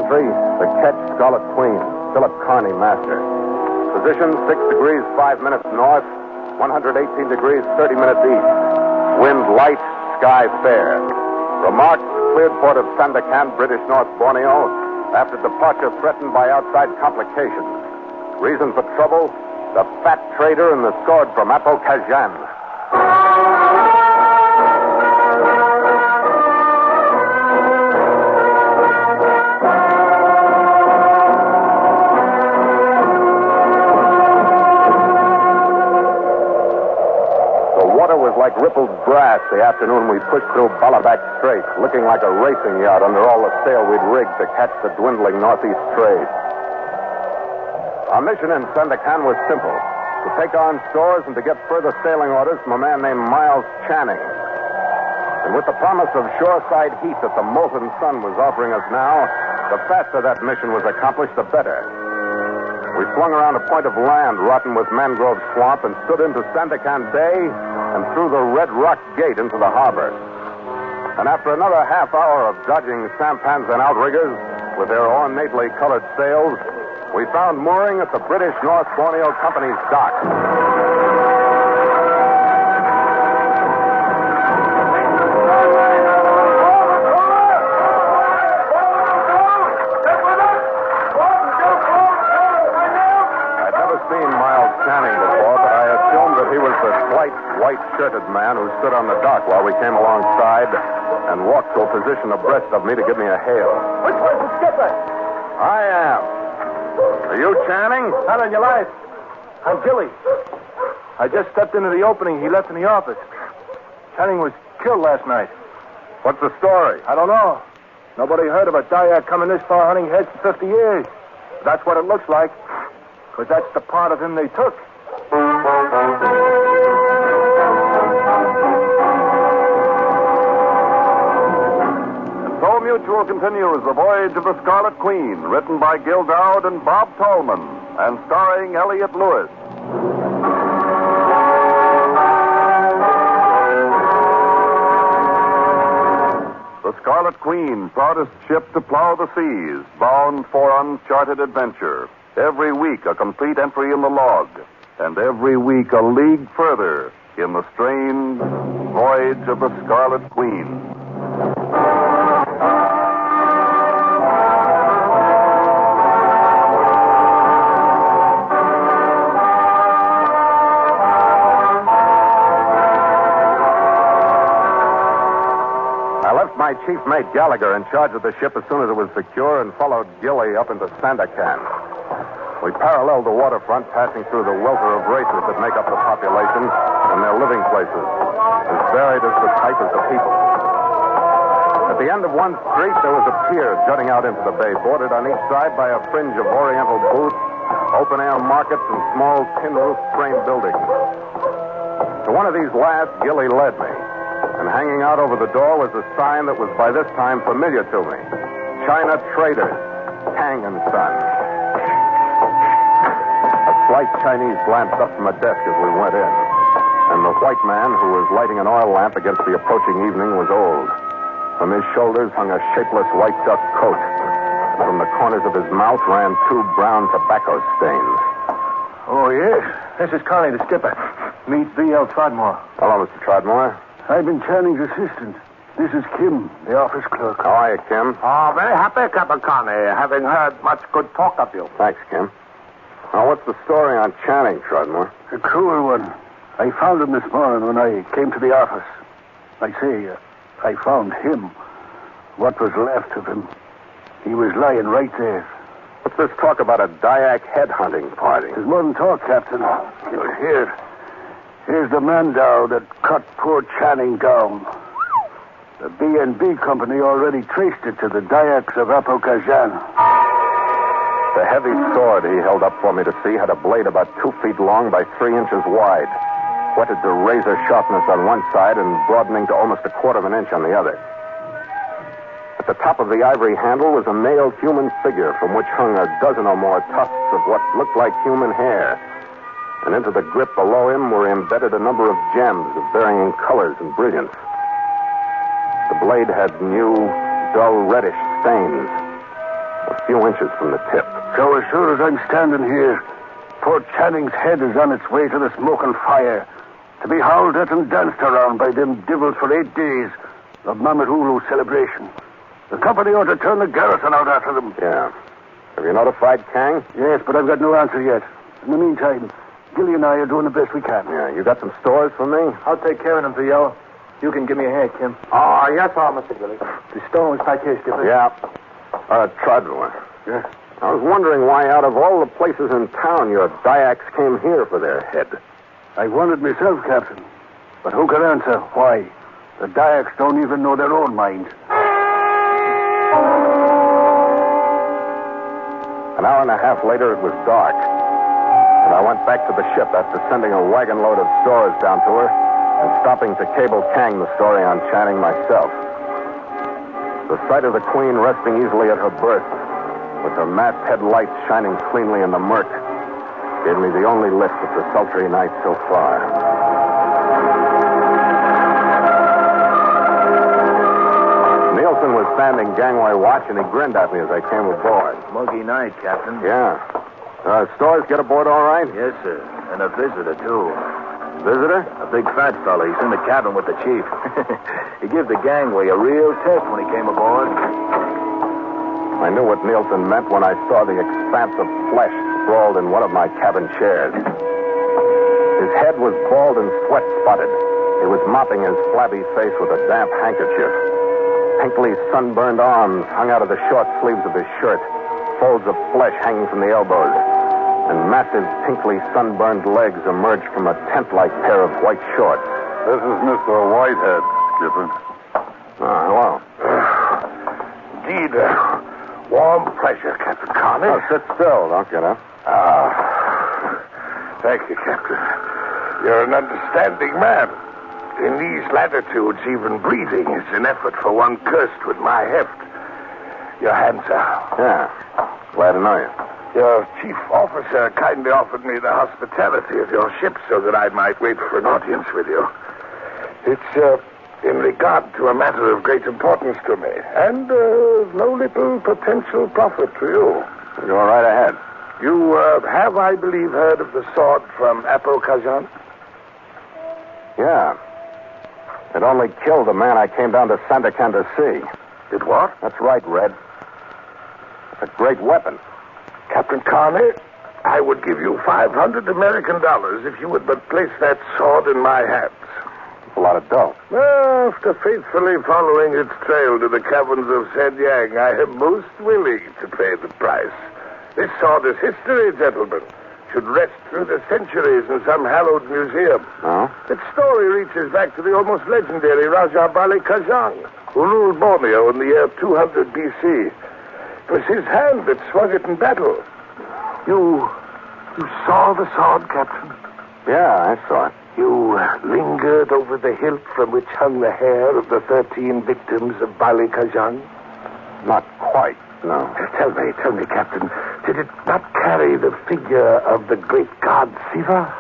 entry, the Ketch Scarlet Queen, Philip Carney, master. Position 6 degrees 5 minutes north, 118 degrees 30 minutes east. Wind light, sky fair. Remarks, cleared port of Sandakan, British North Borneo, after departure threatened by outside complications. Reason for trouble, the fat trader and the sword from Apokaezhan. Like rippled brass the afternoon we pushed through Balabak Strait, looking like a racing yacht under all the sail we'd rigged to catch the dwindling northeast trade. Our mission in Sandakan was simple: to take on stores and to get further sailing orders from a man named Miles Channing. And with the promise of shoreside heat that the molten sun was offering us now, the faster that mission was accomplished, the better. We flung around a point of land rotten with mangrove swamp and stood into Sandakan Bay and through the Red Rock Gate into the harbor. And after another half hour of dodging sampans and outriggers with their ornately colored sails, we found mooring at the British North Borneo Company's dock. White-shirted man who stood on the dock while we came alongside and walked to a position abreast of me to give me a hail. Which one's the skipper? I am. Are you Channing? Not on your life. I'm Gilly. I just stepped into the opening he left in the office. Channing was killed last night. What's the story? I don't know. Nobody heard of a Dyak coming this far hunting heads for 50 years. That's what it looks like, because that's the part of him they took. Mutual continues The Voyage of the Scarlet Queen, written by Gil Dowd and Bob Tallman, and starring Elliot Lewis. The Scarlet Queen, proudest ship to plow the seas, bound for uncharted adventure. Every week a complete entry in the log, and every week a league further in the strange voyage of the Scarlet Queen. My chief mate Gallagher in charge of the ship as soon as it was secure and followed Gilly up into Sandakan. We paralleled the waterfront, passing through the welter of races that make up the population and their living places, as varied as the type as the people. At the end of one street, there was a pier jutting out into the bay, bordered on each side by a fringe of oriental booths, open-air markets, and small tin-roof frame buildings. To one of these last, Gilly led me. And hanging out over the door was a sign that was by this time familiar to me. China Traders, Tang and Son. A slight Chinese glanced up from a desk as we went in. And the white man who was lighting an oil lamp against the approaching evening was old. From his shoulders hung a shapeless white duck coat. And from the corners of his mouth ran 2 brown tobacco stains. Oh, yes. This is Carney, the skipper. Meet V.L. Trodmore. Hello, Mr. Trodmore. I've been Channing's assistant. This is Kim, the office clerk. How are you, Kim? Oh, very happy, Captain Carney, having heard much good talk of you. Thanks, Kim. Now, what's the story on Channing, Trodmore? A cruel one. I found him this morning when I came to the office. I say, I found him. What was left of him. He was lying right there. What's this talk about a Dyak headhunting party? There's more than talk, Captain. Here's the Mandow that cut poor Channing down. The B&B company already traced it to the Dyaks of Apokaezhan. The heavy sword he held up for me to see had a blade about 2 feet long by 3 inches wide, whetted to razor sharpness on one side and broadening to almost 1/4 of an inch on the other. At the top of the ivory handle was a nailed human figure from which hung a dozen or more tufts of what looked like human hair. And into the grip below him were embedded a number of gems of varying colors and brilliance. The blade had new, dull reddish stains. A few inches from the tip. So as sure as I'm standing here, poor Channing's head is on its way to the smoking fire, to be howled at and danced around by them devils for 8 days of Mamadulu celebration. The company ought to turn the garrison out after them. Yeah. Have you notified Kang? Yes, but I've got no answer yet. In the meantime, Gilly and I are doing the best we can. Yeah, you got some stores for me? I'll take care of them, P.O. You can give me a hand, Kim. Oh, yes, sir, Mr. Gilly. The stones back here, Skipper. Yeah. Trudler. Yeah. I was wondering why, out of all the places in town, your Dyaks came here for their head. I wondered myself, Captain. But who can answer why? The Dyaks don't even know their own mind. An hour and a half later, it was dark. And I went back to the ship after sending a wagon load of stores down to her and stopping to cable Kang the story on Channing myself. The sight of the Queen resting easily at her berth, with her masthead lights shining cleanly in the murk, gave me the only lift of the sultry night so far. Nielsen was standing gangway watch, and he grinned at me as I came aboard. Muggy night, Captain. Yeah. Stores get aboard all right? Yes, sir. And a visitor, too. Visitor? A big fat fella. He's in the cabin with the chief. He gave the gangway a real test when he came aboard. I knew what Nielsen meant when I saw the expanse of flesh sprawled in one of my cabin chairs. His head was bald and sweat-spotted. He was mopping his flabby face with a damp handkerchief. Pinkly sunburned arms hung out of the short sleeves of his shirt, folds of flesh hanging from the elbows, and massive pinkly sunburned legs emerged from a tent-like pair of white shorts. This is Mr. Whitehead, Skipper. Hello. Indeed, warm pleasure, Captain Connie. Oh, sit still. Don't get up. Thank you, Captain. You're an understanding man. In these latitudes, even breathing is an effort for one cursed with my heft. Your hands are. Yeah. Glad to know you. Your chief officer kindly offered me the hospitality of your ship so that I might wait for an audience with you. It's in regard to a matter of great importance to me, and no little potential profit to you. Go right ahead. You have, I believe, heard of the sword from Apokaezhan? Yeah. It only killed the man I came down to Sandakan to see. It what? That's right, Red. It's a great weapon. Captain Carney, I would give you $500 American if you would but place that sword in my hands. It's a lot of dough. After faithfully following its trail to the caverns of Senyang, I am most willing to pay the price. This sword is history, gentlemen. Should rest through the centuries in some hallowed museum. Oh? Its story reaches back to the almost legendary Raja Apokaezhan, who ruled Borneo in the year 200 B.C. It was his hand that swung it in battle. You saw the sword, Captain? Yeah, I saw it. You lingered over the hilt from which hung the hair of the 13 victims of Apokaezhan? Not quite, no. Tell me, Captain, did it not carry the figure of the great god Siva?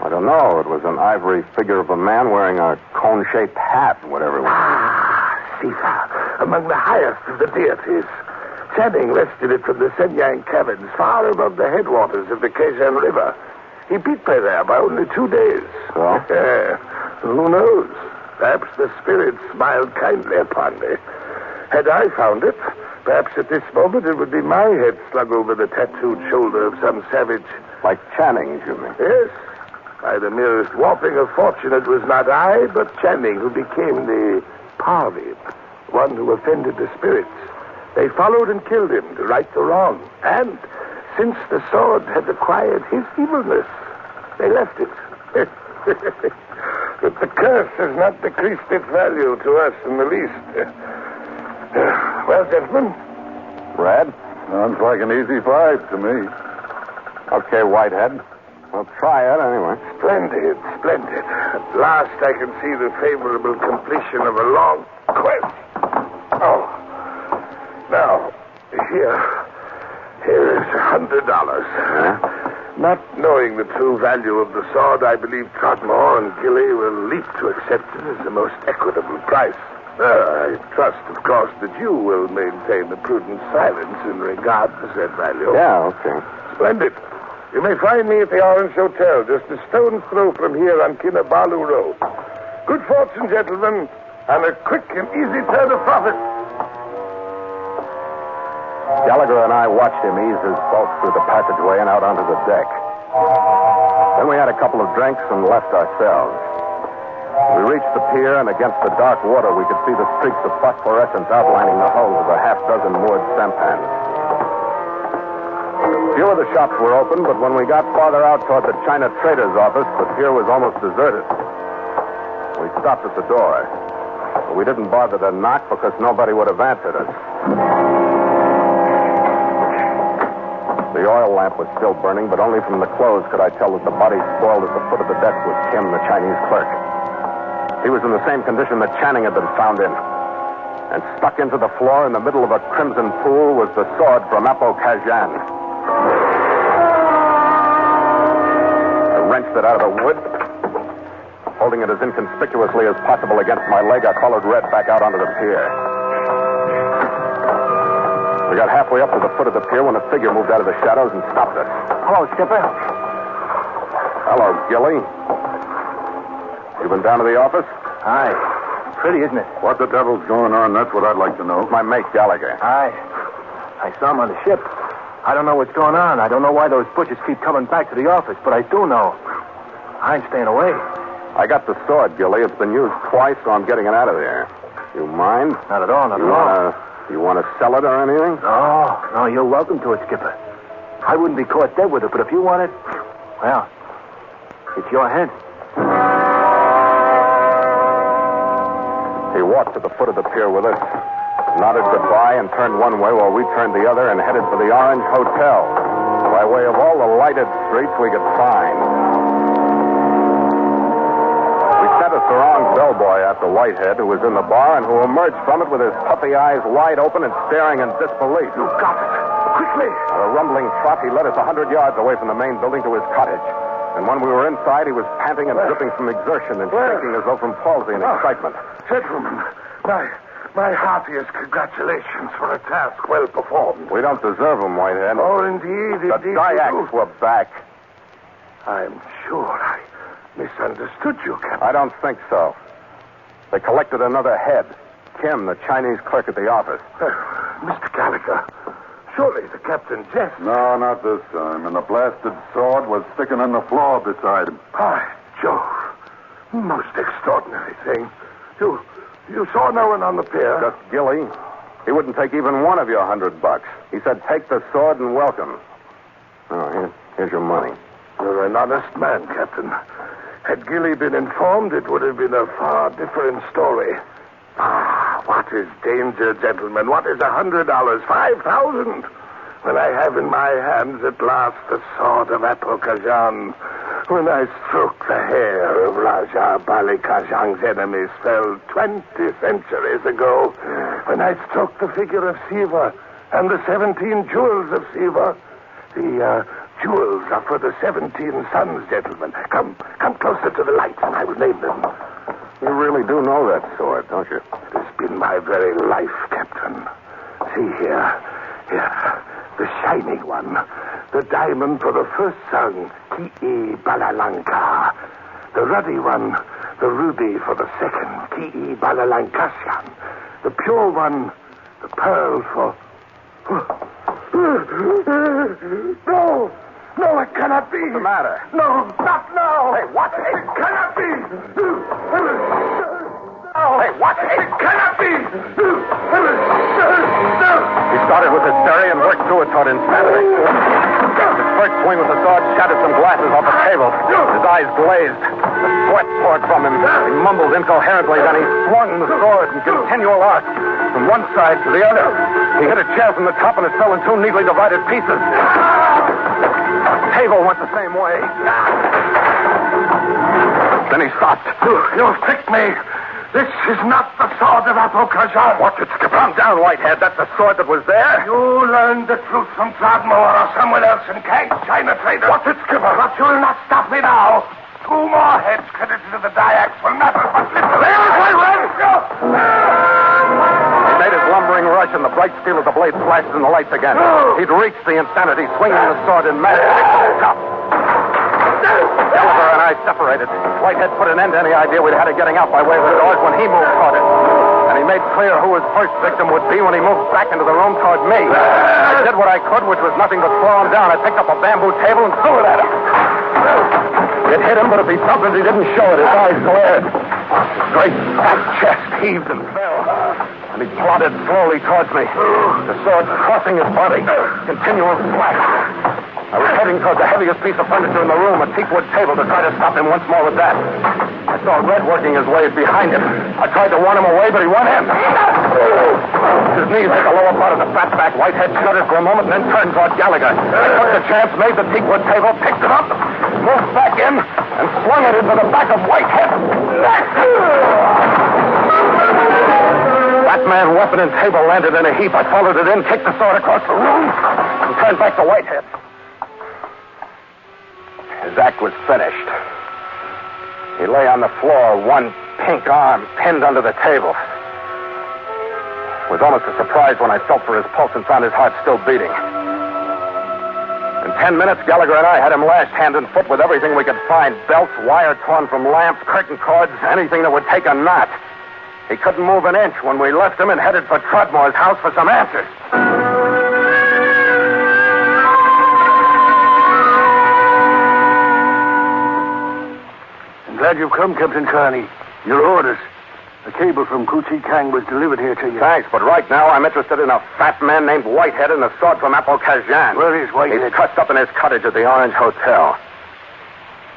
I don't know. It was an ivory figure of a man wearing a cone-shaped hat, whatever it was. Ah, Siva, among the highest of the deities. Channing wrested it from the Senyang caverns, far above the headwaters of the Apokaezhan River. He beat me there by only 2 days. So? Who knows? Perhaps the spirits smiled kindly upon me. Had I found it, perhaps at this moment it would be my head slung over the tattooed shoulder of some savage. Like Channing's, you mean? Yes. By the merest warping of fortune, it was not I, but Channing who became the Parvin, one who offended the spirits. They followed and killed him to right the wrong. And since the sword had acquired his evilness, they left it. But the curse has not decreased its value to us in the least. Well, gentlemen? Red? Sounds like an easy 5 to me. Okay, Whitehead. We'll try it anyway. Splendid. At last I can see the favorable completion of a long quest. Oh. Now, here is $100. Yeah? Not knowing the true value of the sword, I believe Trotmore and Gilly will leap to accept it as the most equitable price. I trust, of course, that you will maintain a prudent silence in regard to said value. Yeah, okay. Splendid. You may find me at the Orange Hotel, just a stone's throw from here on Kinabalu Road. Good fortune, gentlemen, and a quick and easy turn of profit. Gallagher and I watched him ease his bulk through the passageway and out onto the deck. Then we had a couple of drinks and left ourselves. We reached the pier, and against the dark water, we could see the streaks of phosphorescence outlining the hulls of a half-dozen moored sampans. Few of the shops were open, but when we got farther out toward the China trader's office, the pier was almost deserted. We stopped at the door. But we didn't bother to knock because nobody would have answered us. The oil lamp was still burning, but only from the clothes could I tell that the body sprawled at the foot of the desk was Kim, the Chinese clerk. He was in the same condition that Channing had been found in. And stuck into the floor in the middle of a crimson pool was the sword from Apokaezhan. I wrenched it out of the wood. Holding it as inconspicuously as possible against my leg, I followed Red back out onto the pier. We got halfway up to the foot of the pier when a figure moved out of the shadows and stopped us. Hello, Skipper. Hello, Gilly. You been down to the office? Aye. Pretty, isn't it? What the devil's going on? That's what I'd like to know. My mate, Gallagher. Aye. I saw him on the ship. I don't know what's going on. I don't know why those butchers keep coming back to the office, but I do know. I ain't staying away. I got the sword, Gilly. It's been used twice, so I'm getting it out of there. You mind? Not at all, not at all. You want to sell it or anything? No, you're welcome to it, Skipper. I wouldn't be caught dead with it, but if you want it, well, it's your head. He walked to the foot of the pier with us, nodded goodbye, and turned one way while we turned the other and headed for the Orange Hotel, by way of all the lighted streets we could find. We sent a sarong bellboy after Whitehead, who was in the bar and who emerged from it with his puffy eyes wide open and staring in disbelief. You got it. Quickly. At a rumbling trot, he led us 100 yards away from the main building to his cottage. And when we were inside, he was panting and dripping from exertion and shaking as though from palsy and excitement. Gentlemen, my heartiest congratulations for a task well performed. We don't deserve them, Whitehead. Oh, indeed. The Dyaks were back. I'm sure I misunderstood you, Captain. I don't think so. They collected another head. Kim, the Chinese clerk at the office. Mr. Gallagher, surely the captain jests. No, not this time. And the blasted sword was sticking on the floor beside him. By Jove. Most extraordinary thing. You saw no one on the pier? Just Gilly. He wouldn't take even one of your $100. He said, take the sword and welcome. Oh, here's your money. You're an honest man, Captain. Had Gilly been informed, it would have been a far different story. Ah, what is danger, gentlemen? What is $100? 5,000? When I have in my hands at last the sword of Apokaezhan, when I stroke the hair of Raja Balikazhan's enemies fell 20 centuries ago, when I stroke the figure of Siva and the 17 jewels of Siva, the jewels are for the 17 sons, gentlemen. Come closer to the light, and I will name them. You really do know that sword, don't you? It has been my very life, Captain. See here, the shining one, the diamond for the first son, Ki Balalanka. The ruddy one, the ruby for the second, Ki Balalankasyan. The pure one, the pearl for... No, it cannot be. What's the matter? No, not now. Hey, what? It cannot be. Hey, what? It cannot be. He started with hysteria and worked through it toward insanity. His first swing with the sword shattered some glasses off the table. His eyes glazed. The sweat poured from him. He mumbled incoherently, then he swung the sword in continual arc from one side to the other. He hit a chair from the top and it fell in two neatly divided pieces. The table went the same way. Then he stopped. You tricked me. This is not the sword of Apokaezhan. Watch it, Skipper. Calm down, Whitehead. That's the sword that was there. You learned the truth from Throgmorton or someone else in Keg, China trader. Watch it, Skipper. But you'll not stop me now. 2 more heads credited to the Dyaks will not but little. He made his lumbering rush, and the bright steel of the blade flashed in the lights again. He'd reached the insanity, swinging the sword in mad stop. Gallagher and I separated. Whitehead put an end to any idea we'd had of getting out by way of the doors when he moved toward it. And he made clear who his first victim would be when he moved back into the room toward me. I did what I could, which was nothing but throw him down. I picked up a bamboo table and threw it at him. It hit him, but if he something, he didn't show it. His eyes glared. His great fat chest heaved and fell. And he plodded slowly towards me, the sword crossing his body, continual slash. I was heading toward the heaviest piece of furniture in the room, a teakwood table, to try to stop him once more with that. I saw Red working his way behind him. I tried to warn him away, but he won in. His knees hit the lower part of the fat back. Whitehead shuddered for a moment and then turned toward Gallagher. I took the chance, made the teakwood table, picked it up, moved back in, and swung it into the back of Whitehead. That man, weapon, and table landed in a heap. I followed it in, kicked the sword across the room, and turned back to Whitehead. His act was finished. He lay on the floor, one pink arm pinned under the table. It was almost a surprise when I felt for his pulse and found his heart still beating. In 10 minutes, Gallagher and I had him lashed hand and foot with everything we could find. Belts, wire torn from lamps, curtain cords, anything that would take a knot. He couldn't move an inch when we left him and headed for Trudmore's house for some answers. Glad you've come, Captain Carney. Your orders. A cable from Kuchi Kang was delivered here to you. Thanks, but right now I'm interested in a fat man named Whitehead and a sword from Apokaezhan. Where is Whitehead? He's trussed up in his cottage at the Orange Hotel.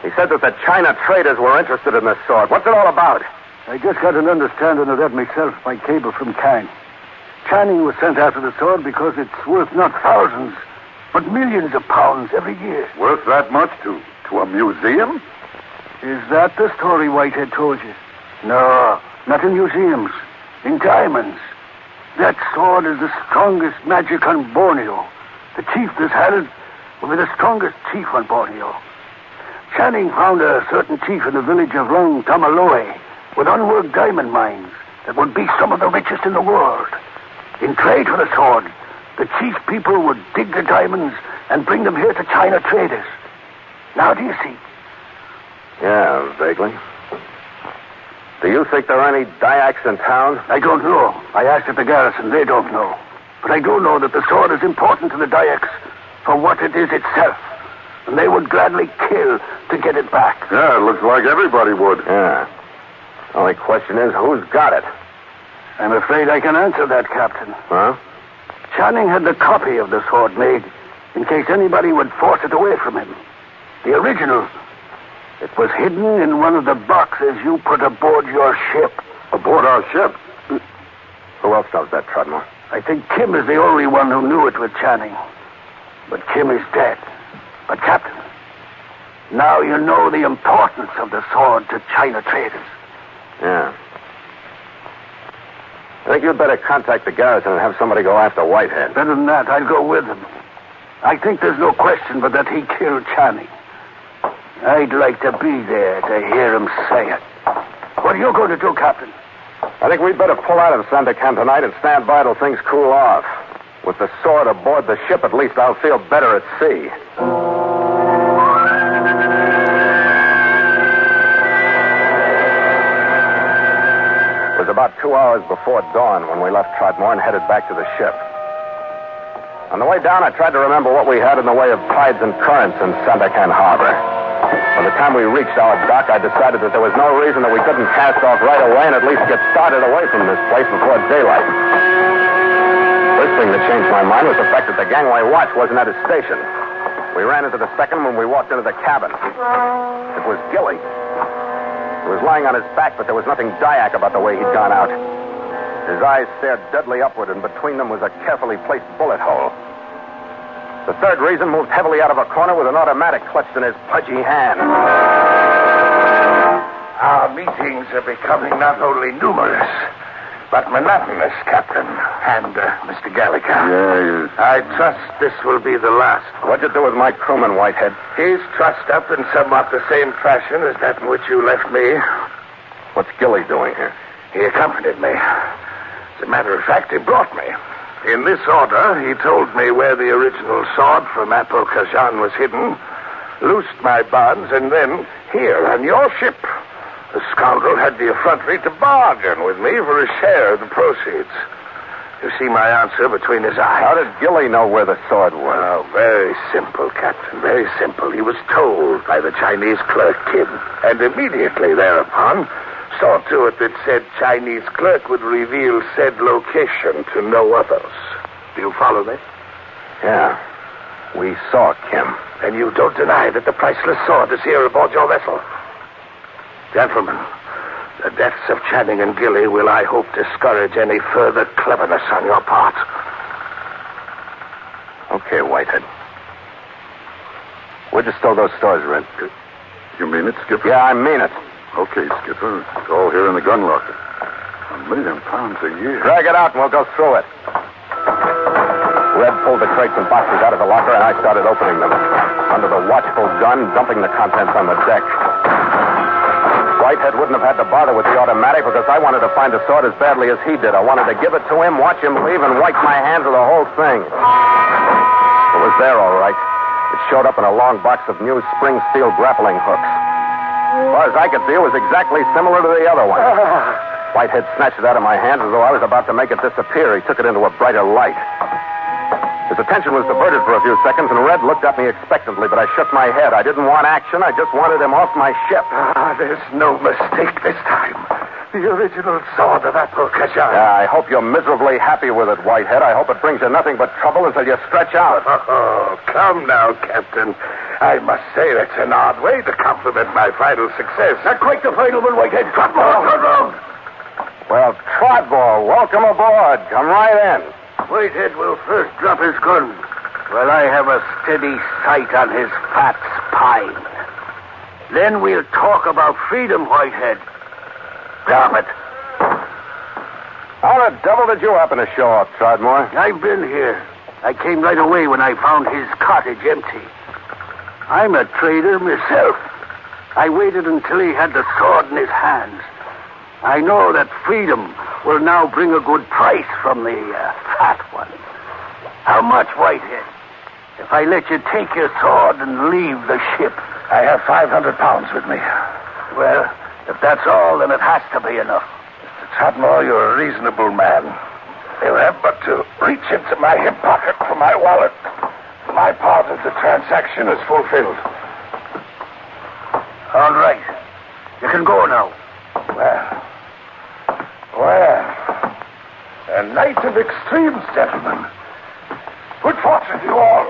He said that the China traders were interested in this sword. What's it all about? I just got an understanding of that myself by cable from Kang. Channing was sent after the sword because it's worth not thousands, but millions of pounds every year. Worth that much to a museum? Is that the story Whitehead told you? No, not in museums. In diamonds. That sword is the strongest magic on Borneo. The chief that's had it will be the strongest chief on Borneo. Channing found a certain chief in the village of Long Tamaloe with unworked diamond mines that would be some of the richest in the world. In trade for the sword, the chief people would dig the diamonds and bring them here to China traders. Now do you see? Yeah, vaguely. Do you think there are any Dyaks in town? I don't know. I asked at the garrison. They don't know. But I do know that the sword is important to the Dyaks for what it is itself. And they would gladly kill to get it back. Yeah, it looks like everybody would. Yeah. The only question is, who's got it? I'm afraid I can answer that, Captain. Huh? Channing had the copy of the sword made in case anybody would force it away from him. The original, it was hidden in one of the boxes you put aboard your ship. Aboard our ship? Who else knows that, Trudmore? I think Kim is the only one who knew it with Channing. But Kim is dead. But, Captain, now you know the importance of the sword to China traders. Yeah. I think you'd better contact the garrison and have somebody go after Whitehead. Better than that, I'll go with him. I think there's no question but that he killed Channing. I'd like to be there to hear him say it. What are you going to do, Captain? I think we'd better pull out of Sandakan tonight and stand by till things cool off. With the sword aboard the ship, at least I'll feel better at sea. It was about 2 hours before dawn when we left Trotmore and headed back to the ship. On the way down, I tried to remember what we had in the way of tides and currents in Sandakan Harbor. By the time we reached our dock, I decided that there was no reason that we couldn't cast off right away and at least get started away from this place before daylight. First thing that changed my mind was the fact that the gangway watch wasn't at his station. We ran into the second when we walked into the cabin. It was Gilly. He was lying on his back, but there was nothing Dyak about the way he'd gone out. His eyes stared deadly upward, and between them was a carefully placed bullet hole. The third reason moved heavily out of a corner with an automatic clutched in his pudgy hand. Our meetings are becoming not only numerous, but monotonous, Captain. And, Mr. Gallagher. Yes. I trust this will be the last. What'd you do with my crewman, Whitehead? He's trussed up in somewhat the same fashion as that in which you left me. What's Gilly doing here? He accompanied me. As a matter of fact, he brought me. In this order, he told me where the original sword from Apokaezhan was hidden, loosed my bonds, and then, here, on your ship, the scoundrel had the effrontery to bargain with me for a share of the proceeds. You see my answer between his eyes. How did Gilly know where the sword was? Well, very simple, Captain, very simple. He was told by the Chinese clerk, Kim, and immediately thereupon saw to it that said Chinese clerk would reveal said location to no others. Do you follow me? Yeah. We saw Kim. And you don't deny that the priceless sword is here aboard your vessel? Gentlemen, the deaths of Channing and Gilly will, I hope, discourage any further cleverness on your part. Okay, Whitehead. Where'd you stow those stores, Red? You mean it, Skipper? Yeah, I mean it. Okay, Skipper. It's all here in the gun locker. £1 million a year. Drag it out and we'll go through it. Red pulled the crates and boxes out of the locker, and I started opening them. Under the watchful gun, dumping the contents on the deck. Whitehead wouldn't have had to bother with the automatic because I wanted to find the sword as badly as he did. I wanted to give it to him, watch him leave, and wipe my hands of the whole thing. It was there, all right. It showed up in a long box of new spring steel grappling hooks. As far as I could see, it was exactly similar to the other one. Whitehead snatched it out of my hands as though I was about to make it disappear. He took it into a brighter light. His attention was diverted for a few seconds, and Red looked at me expectantly, but I shook my head. I didn't want action. I just wanted him off my ship. There's no mistake this time. The original sword of Apokaezhan. Yeah, I hope you're miserably happy with it, Whitehead. I hope it brings you nothing but trouble until you stretch out. Oh, come now, Captain. I must say that's an odd way to compliment my final success. Not quite the final one, Whitehead. Trotmore, turn round. Well, Trotmore, welcome aboard. Come right in. Whitehead will first drop his gun while I have a steady sight on his fat spine. Then we'll talk about freedom, Whitehead. Damn it. How the devil did you happen to show up, Trotmore? I've been here. I came right away when I found his cottage empty. I'm a trader myself. I waited until he had the sword in his hands. I know that freedom will now bring a good price from the fat one. How much, Whitehead? If I let you take your sword and leave the ship? I have 500 pounds with me. Well, if that's all, then it has to be enough. Mr. Trotmore, you're a reasonable man. You'll have but to reach into my hip pocket for my wallet. My part of the transaction is fulfilled. All right. You can go now. Well, a night of extremes, gentlemen. Good fortune to you all.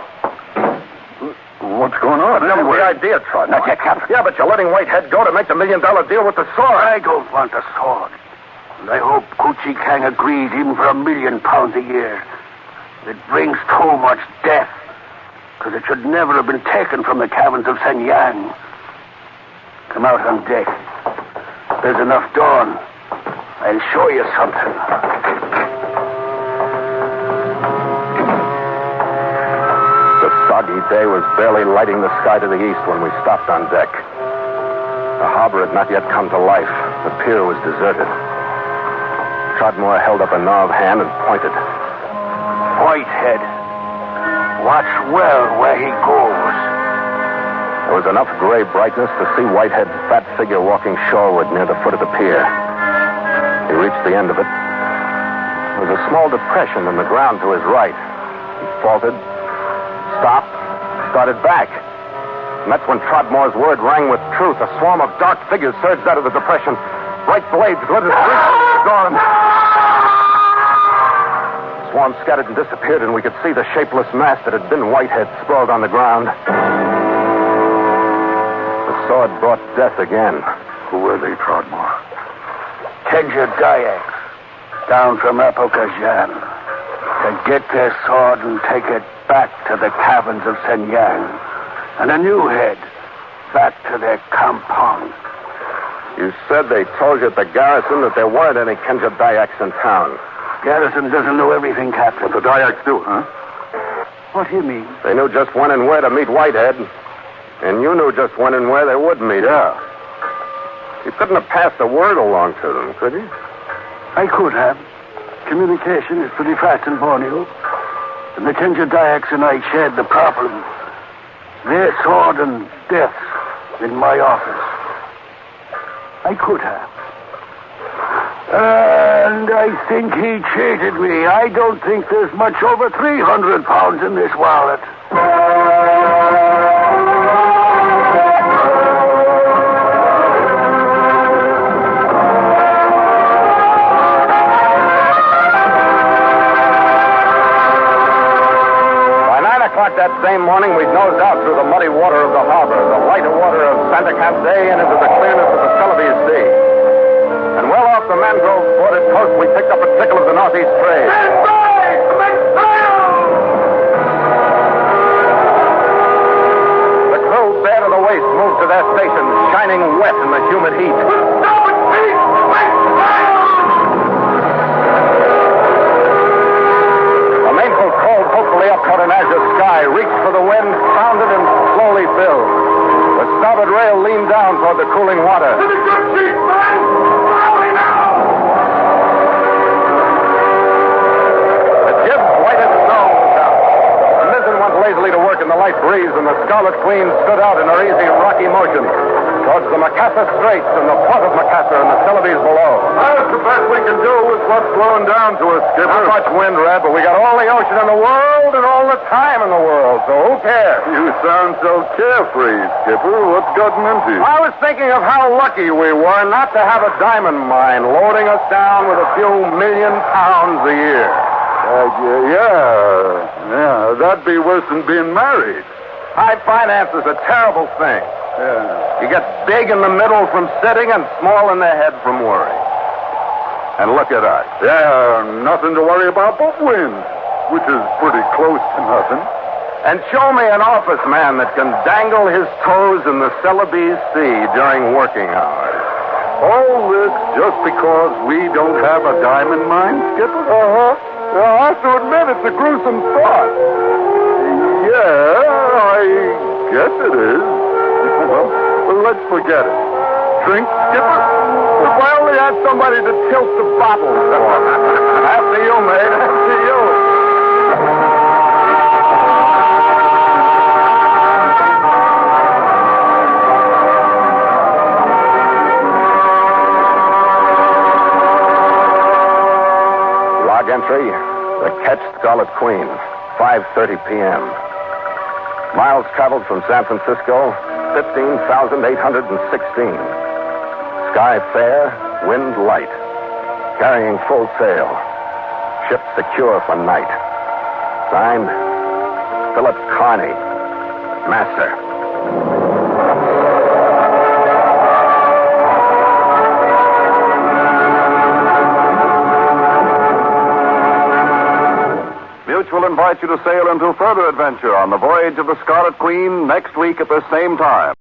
What's going on? That was the idea, Trotmore. Not yet, Captain. Yeah, but you're letting Whitehead go to make the $1 million deal with the sword. I don't want a sword. And I hope Kuchi Kang agrees even for £1 million a year. It brings too much death. Because it should never have been taken from the cabins of Shenyang. Come out on deck. There's enough dawn. I'll show you something. The soggy day was barely lighting the sky to the east when we stopped on deck. The harbor had not yet come to life. The pier was deserted. Trotmore held up a gnarled hand and pointed. Whitehead. Watch well where he goes. There was enough gray brightness to see Whitehead's fat figure walking shoreward near the foot of the pier. He reached the end of it. There was a small depression in the ground to his right. He faltered, stopped, started back. And that's when Trotmore's word rang with truth. A swarm of dark figures surged out of the depression. Bright blades glittered. Gone. The swarm scattered and disappeared, and we could see the shapeless mass that had been Whitehead sprawled on the ground. The sword brought death again. Who were they, Trotmore? Kenja Dayaks, down from Apokaezhan, to get their sword and take it back to the caverns of Shenyang, and a new head back to their compound. You said they told you at the garrison that there weren't any Kenja Dayaks in town. Garrison doesn't know everything, Captain. What the Dayaks do, huh? What do you mean? They knew just when and where to meet Whitehead. And you knew just when and where they would meet him. Yeah. You couldn't have passed a word along to them, could you? I could have. Communication is pretty fast in Borneo. And the Kenja Dayaks and I shared the problem. Their sword and death in my office. I could have. And I think he cheated me. I don't think there's much over 300 pounds in this wallet. That same morning, we nosed out through the muddy water of the harbor, the lighter water of Santa Day, and into the clearness of the Celebes Sea. And well off the mangrove bordered coast, we picked up a trickle of the northeast trade. Stand by! Make sail! The crew, bare to the waist, moved to their stations, shining wet in the humid heat. Stop it, Pete! Make sail! The mainsail crawled hopefully up toward an azure sky, reached for the wind, found it, and slowly filled. The starboard rail leaned down toward the cooling water. To the good sheet, man! Rally now! The jib's whited snow was out. The mizzen went lazily to work in the light breeze, and the Scarlet Queen stood out in her easy, rocky motion towards the Macassar Straits and the port of Macassar and the Celebes below. That's the best we can do with what's blowing down to us, Skipper. Not much wind, Red, but we got all the ocean in the world and all the time in the world, so who cares? You sound so carefree, Skipper. What's gotten into you? I was thinking of how lucky we were not to have a diamond mine loading us down with a few million pounds a year. Yeah, that'd be worse than being married. High finance is a terrible thing. Yeah. You get big in the middle from sitting and small in the head from worry. And look at us. Yeah, nothing to worry about but wind, which is pretty close to nothing. And show me an office man that can dangle his toes in the Celebes Sea during working hours. All this just because we don't have a diamond mine, Skipper? I have to admit, it's a gruesome thought. Yeah, I guess it is. Well, let's forget it. Drink, Skipper? If I only had somebody to tilt the bottles for. After you, mate. After you. Log entry. The Ketch Scarlet Queen. 5:30 p.m. Miles traveled from San Francisco, 15,816. Sky fair, wind light. Carrying full sail. Ship secure for night. Signed, Philip Carney, Master. Will invite you to sail into further adventure on the voyage of the Scarlet Queen next week at the same time.